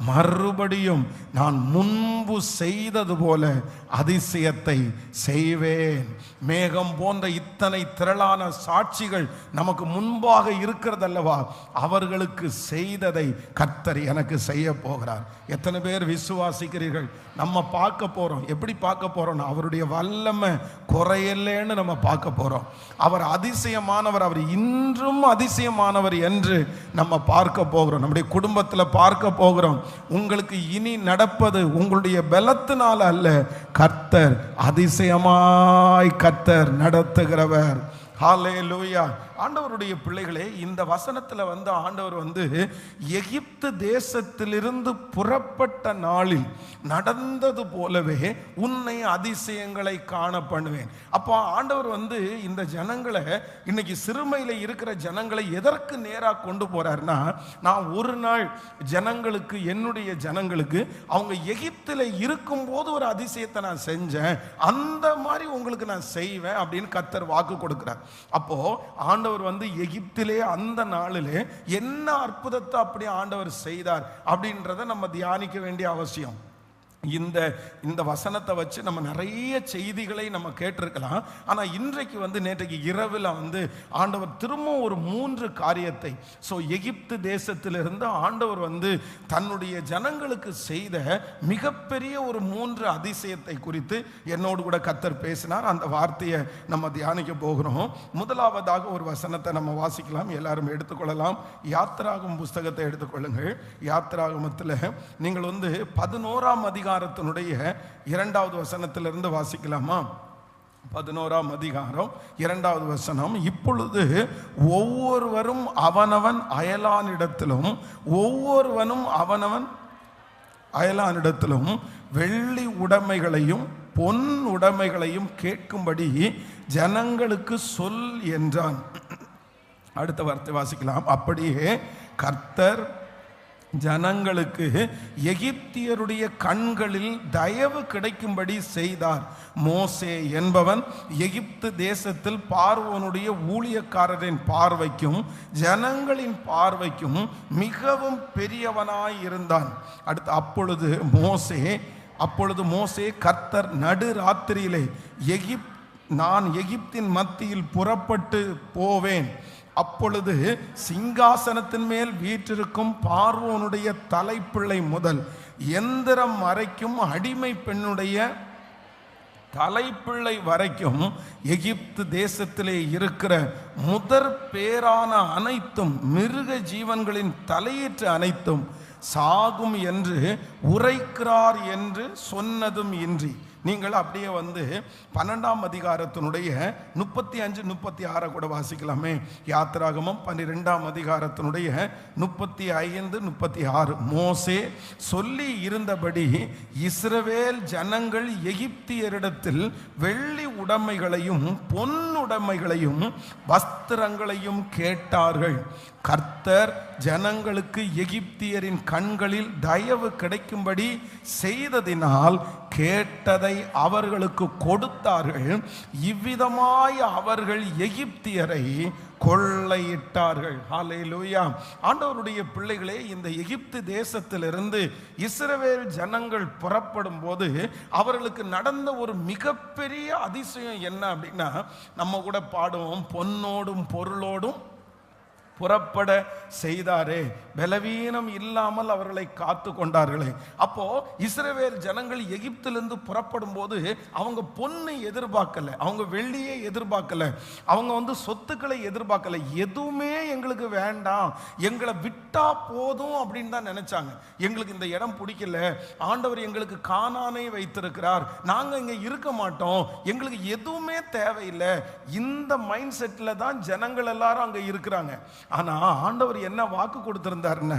மறுபடியும் நான் முன்பு செய்தது போல அதிசயத்தை செய்வேன். மேகம் போன்ற இத்தனை திரளான சாட்சிகள் நமக்கு முன்பாக இருக்கிறதல்லவா, அவர்களுக்கு செய்ததை கர்த்தர் எனக்கு செய்ய போகிறார். எத்தனை பேர் விசுவாசிக்கிறீர்கள்? நம்ம பார்க்க போறோம். எப்படி பார்க்க போறோம்? அவருடைய வல்லமை குறையலேன்னு நம்ம பார்க்க போறோம். அவர் அதிசயமானவர், அவர் இன்றும் அதிசயமானவர் என்று நம்ம பார்க்க போகிறோம். நம்முடைய குடும்பத்தில் பார்க்க போகிறோம். உங்களுக்கு இனி நடப்பது உங்களுடைய பலத்தினால அல்ல, கர்த்தர் அதிசயமாய் கர்த்தர் நடத்துகிறவர். ஹல்லேலூயா. ஆண்டவருடைய பிள்ளைகளே, இந்த வசனத்தில் ஆண்டவர் எகிப்து தேசத்திலிருந்து புறப்பட்ட நாளில் நடந்தது போலவே உன்னை அதிசயங்களை காண பண்ணுவேன். அப்போ ஆண்டவர் இந்த ஜனங்களை, இன்னைக்கு சிறுமையில் இருக்கிற ஜனங்களை எதற்கு நேராக கொண்டு போறாருன்னா, நான் ஒரு நாள் ஜனங்களுக்கு, என்னுடைய ஜனங்களுக்கு அவங்க எகிப்தில் இருக்கும்போது ஒரு அதிசயத்தை நான் செஞ்சேன், அந்த மாதிரி உங்களுக்கு நான் செய்வேன் அப்படின்னு கர்த்தர் வாக்கு கொடுக்கிறார். அப்போ ஆண்டவர் எகிப்திலே அந்த நாளிலே என்ன அற்புதத்தை அப்படி ஆண்டவர் செய்தார் அப்படின்றத நம்ம தியானிக்க வேண்டிய அவசியம். இந்த வசனத்தை வச்சு நம்ம நிறைய செய்திகளை நம்ம கேட்டிருக்கலாம். ஆனால் இன்றைக்கு நேற்றைக்கு இரவில் ஆண்டவர் திரும்ப ஒரு 3 காரியத்தை, எகிப்து தேசத்திலிருந்து ஆண்டவர் தன்னுடைய ஜனங்களுக்கு செய்த மிகப்பெரிய ஒரு 3 அதிசயத்தை குறித்து என்னோடு கூட கர்த்தர் பேசினார். அந்த வார்த்தையை நம்ம தியானிக்க போகிறோம். முதலாவதாக ஒரு வசனத்தை நம்ம வாசிக்கலாம். எல்லாரும் எடுத்துக்கொள்ளலாம். யாத்திராகமம் புஸ்தகத்தை எடுத்துக்கொள்ளுங்கள். யாத்திராகமத்தில் நீங்கள் 11ஆம் அதிகாரத்தினுடைய 2வது வசனத்திலிருந்து வாசிக்கலாமா? 11ஆம் அதிகாரம் 2வது வசனம். இப்பொழுது ஒவ்வொருவரும் அவனவன் அயலானிடத்திலும் ஒவ்வொருவனும் அவனவன் அயலானிடத்திலும் வெள்ளி உடைமைகளையும் பொன் உடைமைகளையும் கேட்கும்படி ஜனங்களுக்கு சொல் என்றான். அடுத்த வார்த்தை வாசிக்கலாம். அப்படியே கர்த்தர் ஜனங்களுக்கு எகிப்தியருடைய கண்களில் தயவு கிடைக்கும்படி செய்தார். மோசே என்பவன் எகிப்து தேசத்தில் பார்வோனுடைய ஊழியக்காரரின் பார்வைக்கும் ஜனங்களின் பார்வைக்கும் மிகவும் பெரியவனாய் இருந்தான். அடுத்து அப்பொழுது மோசே கர்த்தர் நடு ராத்திரியிலே நான் எகிப்தின் மத்தியில் புறப்பட்டு போவேன். அப்பொழுது சிங்காசனத்தின் மேல் வீற்றிருக்கும் பார்வோனுடைய தலைப்பிள்ளை முதல் எந்திரம் வரைக்கும் அடிமை பெண்ணுடைய தலைப்பிள்ளை வரைக்கும் எகிப்து தேசத்திலே இருக்கிற முதற் பேரான அனைத்தும் மிருக ஜீவன்களின் தலையீற்று அனைத்தும் சாகும் என்று உரைக்கிறார் என்று சொன்னதும் இன்றி. நீங்கள் அப்படியே 12ஆம் அதிகாரத்தினுடைய 35, 36 கூட வாசிக்கலாமே. யாத்திராகமம் 12ஆம் அதிகாரத்தினுடைய 35, 36. மோசே சொல்லி இருந்தபடி இஸ்ரவேல் ஜனங்கள் எகிப்தியரிடத்தில் வெள்ளி உடைமைகளையும் பொன் உடைமைகளையும் வஸ்திரங்களையும் கேட்டார்கள். கர்த்தர் ஜனங்களுக்கு எகிப்தியரின் கண்களில் தயவு கிடைக்கும்படி செய்ததினால் கேட்டதை அவர்களுக்கு கொடுத்தார்கள். இவ்விதமாய் அவர்கள் எகிப்தியரை கொள்ளையிட்டார்கள். ஹல்லேலூயா. ஆண்டவருடைய பிள்ளைகளே, இந்த எகிப்து தேசத்திலிருந்து இஸ்ரவேல் ஜனங்கள் புறப்படும் போது அவர்களுக்கு நடந்த ஒரு மிகப்பெரிய அதிசயம் என்ன அப்படின்னா, நம்ம கூட பாடுவோம், பொன்னோடும் பொருளோடும் புறப்பட செய்தாரே, பலவீனம் இல்லாமல் அவர்களை காத்து கொண்டார்களே. அப்போ இஸ்ரவேல் ஜனங்கள் எகிப்திலிருந்து புறப்படும் போது அவங்க பொண்ணை எதிர்பார்க்கல, அவங்க வெள்ளியை எதிர்பார்க்கல, அவங்க சொத்துக்களை எதிர்பார்க்கல. எதுவுமே எங்களுக்கு வேண்டாம், எங்களை விட்டா போதும் அப்படின்னு தான் நினைச்சாங்க. எங்களுக்கு இந்த இடம் பிடிக்கல, ஆண்டவர் எங்களுக்கு கானானை வைத்திருக்கிறார், நாங்க இங்க இருக்க மாட்டோம், எங்களுக்கு எதுவுமே தேவையில்லை. இந்த மைண்ட் செட்ல தான் ஜனங்கள் எல்லாரும் அங்க இருக்கிறாங்க. ஆனா ஆண்டவர் என்ன வாக்கு கொடுத்திருந்தாருன்னா,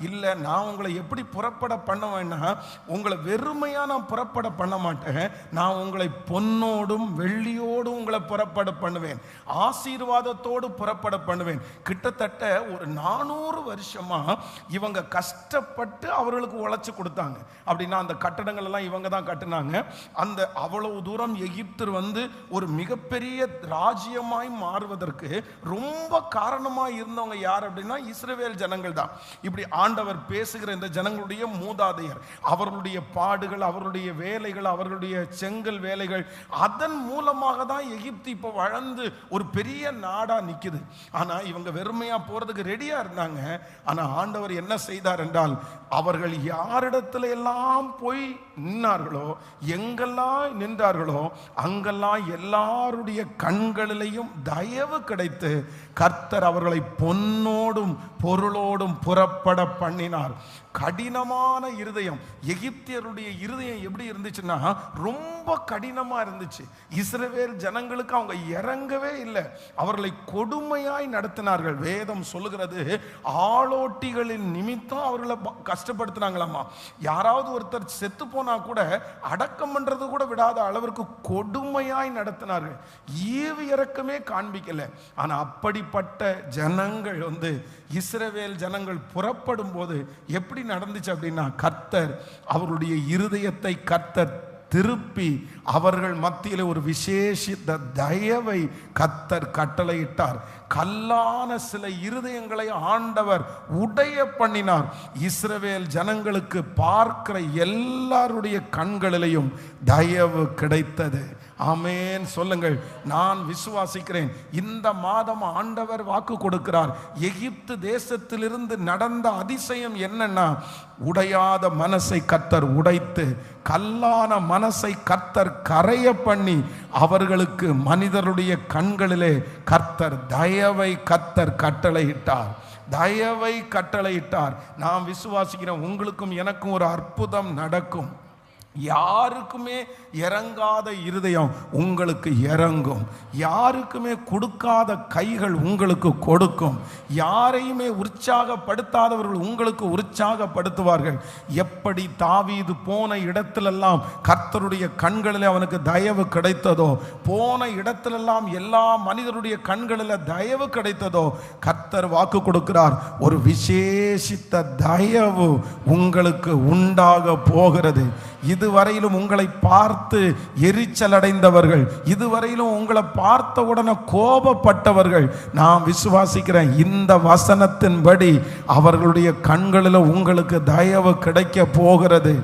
இல்ல நான் உங்களை எப்படி புறப்பட பண்ணுவேன்னா, உங்களை வெறுமையா நான் புறப்பட பண்ண மாட்டேன், நான் உங்களை பொன்னோடும் வெள்ளியோடும் உங்களை புறப்பட பண்ணுவேன், ஆசீர்வாதத்தோடு புறப்பட பண்ணுவேன். கிட்டத்தட்ட ஒரு 400 வருஷமா இவங்க கஷ்டப்பட்டு அவர்களுக்கு உழைச்சு கொடுத்தாங்க. அப்படின்னா அந்த கட்டடங்கள் எல்லாம் இவங்க தான் கட்டினாங்க. அந்த அவ்வளவு தூரம் எகிப்து ஒரு மிகப்பெரிய ராஜ்யமாய் மாறுவதற்கு ரொம்ப காரணமாய் இருந்தவங்க யார் அப்படின்னா இஸ்ரவேல் ஜனங்கள் தான். இப்படி ஆண்டவர் பேசுகிற இந்த ஜனங்களுடைய மூதாதையர், அவர்களுடைய பாடுகள், அவர்களுடைய வேலைகள், அவர்களுடைய செங்கல் வேலைகள், அதன் மூலமாக தான் எகிப்து இப்போ வளர்ந்து ஒரு பெரிய நாடா நிக்குது. ஆனா இவங்க வெறுமையா போறதுக்கு ரெடியா இருந்தாங்க. ஆனா ஆண்டவர் என்ன செய்தார் என்றால், அவர்கள் யாரிடத்துல எல்லாம் போய் நின்றார்களோ, எங்கெல்லாம் நின்றார்களோ, அங்கெல்லாம் எல்லாருடைய கண்களிலையும் தயவு கிடைத்து கர்த்தர் அவர்களை பொன்னோடும் பொருளோடும் புறப்பட பண்ணினார். கடினமான இருதயம், எகிப்தியருடைய இருதயம் எப்படி இருந்துச்சுன்னா ரொம்ப கடினமா இருந்துச்சு. இஸ்ரவேல் ஜனங்களுக்கு அவங்க இறங்கவே இல்லை, அவர்களை கொடுமையாய் நடத்தினார்கள். வேதம் சொல்லுகிறது, ஆளோட்டிகளின் நிமித்தம் அவர்களை கஷ்டப்படுத்தினாங்களாமா. யாராவது ஒருத்தர் செத்து போனா கூட அடக்கம் பண்றது கூட விடாத அளவிற்கு கொடுமையாய் நடத்தினார்கள். ஈவு இறக்கமே காண்பிக்கல. ஆனா அப்படிப்பட்ட ஜனங்கள் இஸ்ரவேல் ஜனங்கள் புறப்படும் போது எப்படி நடந்துச்சு அப்படின்னா, கர்த்தர் அவருடைய இருதயத்தை கர்த்தர் திருப்பி அவர்கள் மத்தியில் ஒரு விசேஷித்த தயவை கர்த்தர் கட்டளையிட்டார். கல்லான சில இருதயங்களை ஆண்டவர் உடைய பண்ணினார். இஸ்ரவேல் ஜனங்களுக்கு பார்க்கிற எல்லாருடைய கண்களிலையும் தயவு கிடைத்தது. ஆமென் சொல்லுங்கள். நான் விசுவாசிக்கிறேன், இந்த மாதம் ஆண்டவர் வாக்கு கொடுக்கிறார். எகிப்து தேசத்திலிருந்து நடந்த அதிசயம் என்னன்னா, உடையாத மனசை கர்த்தர் உடைத்து, கல்லான மனசை கர்த்தர் கரைய பண்ணி, அவர்களுக்கு மனிதருடைய கண்களிலே கர்த்தர் தயவை கர்த்தர் கட்டளையிட்டார். தயவை கட்டளையிட்டார். நான் விசுவாசிக்கிறேன், உங்களுக்கும் எனக்கும் ஒரு அற்புதம் நடக்கும். யாருக்குமே இறங்காத இருதயம் உங்களுக்கு இறங்கும். யாருக்குமே கொடுக்காத கைகள் உங்களுக்கு கொடுக்கும். யாரையுமே உற்சாகப்படுத்தாதவர்கள் உங்களுக்கு உற்சாகப்படுத்துவார்கள். எப்படி தாவீது போன இடத்திலெல்லாம் கர்த்தருடைய கண்களில் அவனுக்கு தயவு கிடைத்ததோ, போன இடத்திலெல்லாம் எல்லா மனிதருடைய கண்களில் தயவு கிடைத்ததோ, கர்த்தர் வாக்கு கொடுக்கிறார், ஒரு விசேஷித்த தயவு உங்களுக்கு உண்டாக போகிறது. இதுவரையிலும் உங்களை பார்த்து எரிச்சல் அடைந்தவர்கள், இதுவரையிலும் உங்களை பார்த்த உடனே கோபப்பட்டவர்கள், நான் விசுவாசிக்கிறேன், இந்த வசனத்தின்படி அவர்களுடைய கண்களில் உங்களுக்கு தயவு கிடைக்க போகிறது.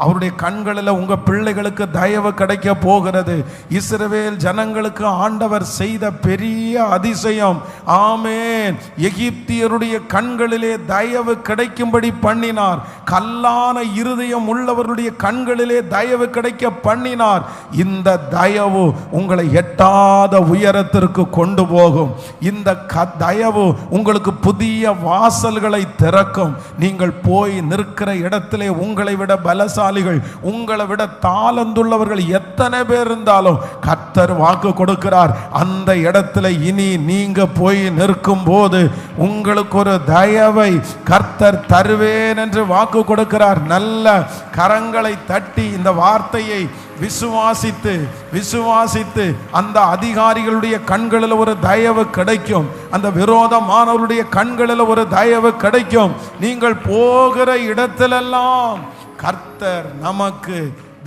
அவருடைய கண்களில் உங்க பிள்ளைகளுக்கு தயவு கிடைக்க போகிறது. இஸ்ரவேல் ஜனங்களுக்கு ஆண்டவர் செய்த பெரிய அதிசயம், ஆமென், எகிப்தியருடைய கண்களிலே தயவு கிடைக்கும்படி பண்ணினார். கல்லான இருதயம் உள்ளவர்களுடைய கண்களிலே தயவு கிடைக்க பண்ணினார். இந்த தயவு உங்களை எட்டாத உயரத்திற்கு கொண்டு போகும். இந்த தயவு உங்களுக்கு புதிய வாசல்களை திறக்கும். நீங்கள் போய் நிற்கிற இடத்திலே உங்களை விட பலசாலிகள், உங்களை விட தாளந்துள்ளவர்கள் எத்தனை பேர் இருந்தாலும் கர்த்தர் வாக்கு கொடுக்கிறார், அந்த இடத்துல இனி நீங்க போய் நிற்கும் போது உங்களுக்கு ஒரு தயவை கர்த்தர் தருவேன் என்று வாக்கு கொடுக்கிறார். நல்ல கரங்களை தட்டி இந்த வார்த்தையை விசுவாசித்து விசுவாசித்து அந்த அதிகாரிகளுடைய கண்களில் ஒரு தயவு கிடைக்கும். அந்த விரோதமானவருடைய கண்களில் ஒரு தயவு கிடைக்கும். நீங்கள் போகிற இடத்திலெல்லாம் கர்த்தர் நமக்கு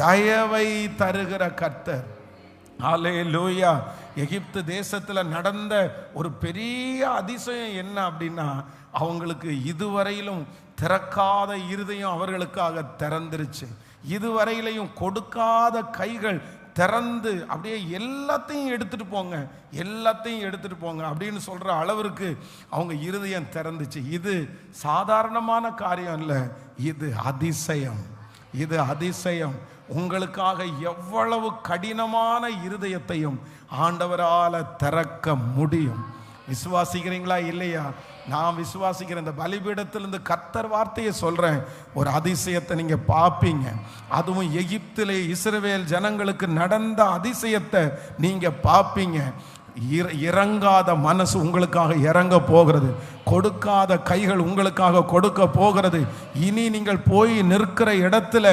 தயவை தருகிற கர்த்தர். ஹல்லேலூயா. எகிப்து தேசத்தில் நடந்த ஒரு பெரிய அதிசயம் என்ன அப்படின்னா, அவங்களுக்கு இதுவரையிலும் திறக்காத இருதயம் அவர்களுக்காக திறந்துருச்சு. இதுவரையிலையும் கொடுக்காத கைகள் திறந்து அப்படியே எல்லாத்தையும் எடுத்துட்டு போங்க, எல்லாத்தையும் எடுத்துட்டு போங்க அப்படின்னு சொல்ற அளவிற்கு அவங்க இருதயம் திறந்துச்சு. இது சாதாரணமான காரியம் இல்லை, இது அதிசயம். இது அதிசயம். உங்களுக்காக எவ்வளவு கடினமான இருதயத்தையும் ஆண்டவரால திறக்க முடியும். விசுவாசிக்கிறீங்களா இல்லையா? நான் விசுவாசிக்கிறேன். இந்த பலிபீடத்திலிருந்து கர்த்தர் வார்த்தையை சொல்றேன், ஒரு அதிசயத்தை நீங்க பார்ப்பீங்க. அதுவும் எகிப்திலே இஸ்ரவேல் ஜனங்களுக்கு நடந்த அதிசயத்தை நீங்க பார்ப்பீங்க. இறங்காத மனசு உங்களுக்காக இறங்க போகிறது. கொடுக்காத கைகள் உங்களுக்காக கொடுக்க போகிறது. இனி நீங்கள் போய் நிற்கிற இடத்துல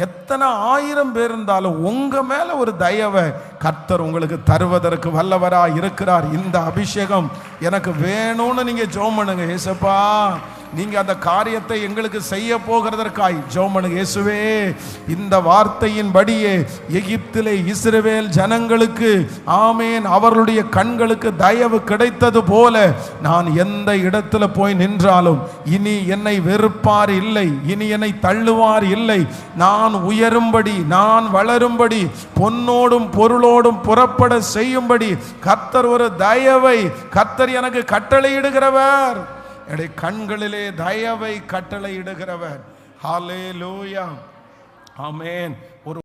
எத்தனை ஆயிரம் பேர் இருந்தாலும் உங்க மேல ஒரு தயவை கர்த்தர் உங்களுக்கு தருவதற்கு வல்லவரா இருக்கிறார். இந்த அபிஷேகம் எனக்கு வேணும்னு நீங்க ஜெபம் பண்ணுங்க. ஏசப்பா நீங்க அந்த காரியத்தை எங்களுக்கு செய்ய போகிறதற்காய் ஜெபம் பண்ணுங்க. இயேசுவே, இந்த வார்த்தையின்படியே எகிப்திலே இஸ்ரவேல் ஜனங்களுக்கு ஆமேன் அவர்களுடைய கண்களுக்கு தயவு கிடைத்தது போல நான் எந்த இடத்துல போய் நின்றாலும் இனி என்னை வெறுப்பார் இல்லை, இனி என்னை தள்ளுவார் இல்லை. நான் உயரும்படி, நான் வளரும்படி, பொன்னோடும் பொருளோடும் புறப்பட செய்யும்படி கர்த்தர் ஒரு தயவை கர்த்தர் எனக்கு கட்டளையிடுகிறவர். என்னுடைய கண்களிலே தயவை கட்டளையிடுகிறவர். ஹல்லேலூயா, ஆமென். ஒரு